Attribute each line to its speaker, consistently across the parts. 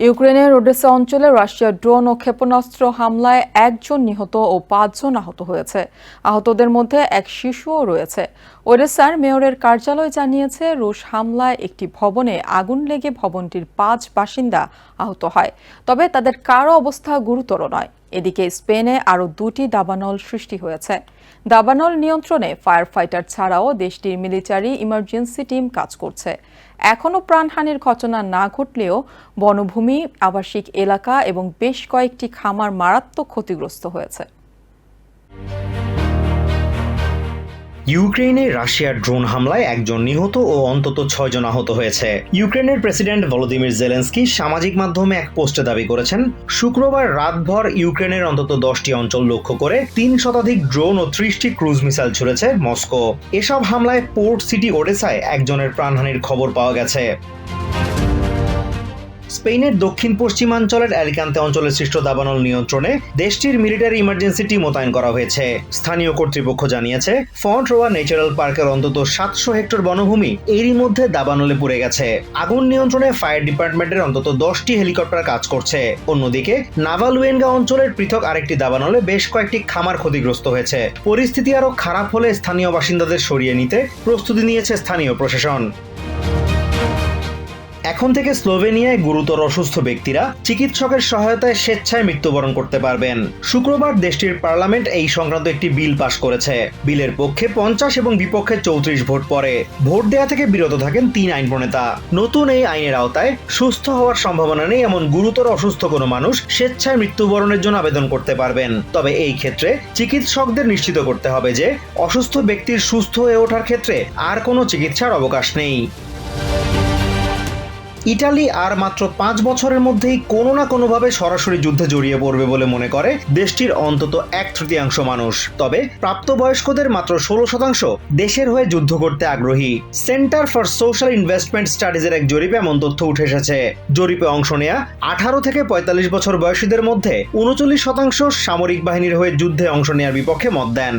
Speaker 1: ইউক্রেনের ওডেসা অঞ্চলে রাশিয়ার ড্রোন ও ক্ষেপণাস্ত্র হামলায় ১ জন নিহত ও ৫ জন আহত হয়েছে। আহতদের মধ্যে এক শিশুও রয়েছে। ওডেসার মেয়রের কার্যালয় জানিয়েছে, রুশ হামলায় একটি ভবনে আগুন লেগে ভবনটির ৫ বাসিন্দা আহত হয়, তবে তাদের কারো অবস্থা গুরুতর নয়। এদিকে স্পেনে আরও ২টি দাবানল সৃষ্টি হয়েছে। দাবানল নিয়ন্ত্রণে ফায়ার ফাইটার ছাড়াও দেশটির মিলিটারি ইমার্জেন্সি টিম কাজ করছে। এখনও প্রাণহানির ঘটনা না ঘটলেও বনভূমি, আবাসিক এলাকা এবং বেশ কয়েকটি খামার মারাত্মক ক্ষতিগ্রস্ত হয়েছে।
Speaker 2: ইউক্রেনে রাশিয়ার ড্রোন হামলায় ১ জন নিহত ও অন্তত ৬ জন আহত হয়েছে। ইউক্রেনের প্রেসিডেন্ট ভলোদিমির জেলেনস্কি সামাজিক মাধ্যমে এক পোস্টে দাবি করেছেন, শুক্রবার রাতভর ইউক্রেনের অন্তত ১০টি অঞ্চল লক্ষ্য করে ৩ শতাধিক ড্রোন ও ৩০টি ক্রুজ মিসাইল ছুড়েছে মস্কো। এসব হামলায় পোর্ট সিটি ওডেসায় একজনের প্রাণহানির খবর পাওয়া গেছে। স্পেনের দক্ষিণ পশ্চিমাঞ্চলের অ্যালিকান্তে অঞ্চলে সৃষ্ট দাবানল নিয়ন্ত্রণে দেশটির মিলিটারি ইমার্জেন্সি টিম মোতায়েন করা হয়েছে। স্থানীয় কর্তৃপক্ষ জানিয়েছে, ফন্ট রোয়া ন্যাচারাল পার্কের অন্তত ৭০০ হেক্টর বনভূমি এরই মধ্যে দাবানলে পুড়ে গেছে। আগুন নিয়ন্ত্রণে ফায়ার ডিপার্টমেন্টের অন্তত ১০টি হেলিকপ্টার কাজ করছে। অন্যদিকে নাভালুয়েঙ্গা অঞ্চলের পৃথক আরেকটি দাবানলে বেশ কয়েকটি খামার ক্ষতিগ্রস্ত হয়েছে। পরিস্থিতি আরও খারাপ হলে স্থানীয় বাসিন্দাদের সরিয়ে নিতে প্রস্তুতি নিয়েছে স্থানীয় প্রশাসন। এখন থেকে স্লোভেনিয়ায় গুরুতর অসুস্থ ব্যক্তিরা চিকিৎসকের সহায়তায় স্বেচ্ছায় মৃত্যুবরণ করতে পারবেন। শুক্রবার দেশটির পার্লামেন্ট এই সংক্রান্ত একটি বিল পাশ করেছে। বিলের পক্ষে ৫০ এবং বিপক্ষে ৩৪ ভোট পড়ে। ভোট দেয়া থেকে বিরত থাকেন ৩ আইন প্রণেতা। নতুন এই আইনের আওতায় সুস্থ হওয়ার সম্ভাবনা নেই এমন গুরুতর অসুস্থ কোনো মানুষ স্বেচ্ছায় মৃত্যুবরণের জন্য আবেদন করতে পারবেন। তবে এই ক্ষেত্রে চিকিৎসকদের নিশ্চিত করতে হবে যে অসুস্থ ব্যক্তির সুস্থ হয়ে ওঠার ক্ষেত্রে আর কোনো চিকিৎসার অবকাশ নেই। ইটালি আর মাত্র ৫ বছরের মধ্যেই কোনো না কোনোভাবে সরাসরি যুদ্ধে জড়িয়ে পড়বে বলে মনে করে দেশটির অন্তত ১/৩ মানুষ। তবে প্রাপ্তবয়স্কদের মাত্র ১৬% দেশের হয়ে যুদ্ধ করতে আগ্রহী। সেন্টার ফর সোশ্যাল ইনভেস্টমেন্ট স্টাডিজের এক জরিপে এমন তথ্য উঠে এসেছে। জরিপে অংশ নেয়া ১৮ থেকে ৪৫ বছর বয়সীদের মধ্যে ৩৯% সামরিক বাহিনীর হয়ে যুদ্ধে অংশ নেওয়ার বিপক্ষে মত দেন।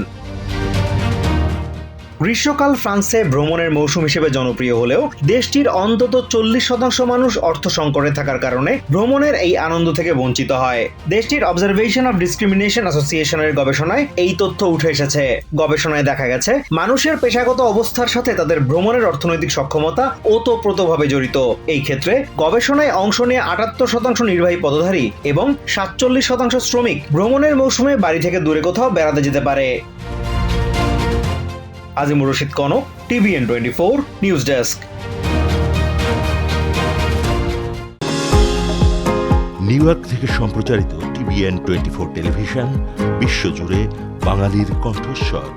Speaker 2: গ্রীষ্মকাল ফ্রান্সে ভ্রমণের মৌসুম হিসেবে জনপ্রিয় হলেও দেশটির অন্তত ৪০% মানুষ অর্থ সংকটে থাকার কারণে ভ্রমণের এই আনন্দ থেকে বঞ্চিত হয়। দেশটির অবজারভেশন অফ ডিসক্রিমিনেশন অ্যাসোসিয়েশনের গবেষণায় এই তথ্য উঠে এসেছে। গবেষণায় দেখা গেছে, মানুষের পেশাগত অবস্থার সাথে তাদের ভ্রমণের অর্থনৈতিক সক্ষমতা ওতপ্রোতভাবে জড়িত। এই ক্ষেত্রে গবেষণায় অংশ নিয়ে ৭৮% নির্বাহী পদধারী এবং ৪৭% শ্রমিক ভ্রমণের মৌসুমে বাড়ি থেকে দূরে কোথাও বেড়াতে যেতে পারে। Azimur Rashid Kanak, TVN24 news desk.
Speaker 3: New York থেকে সম্প্রচারিত TVN24 টেলিভিশন বিশ্বজুড়ে বাঙালির কণ্ঠস্বর।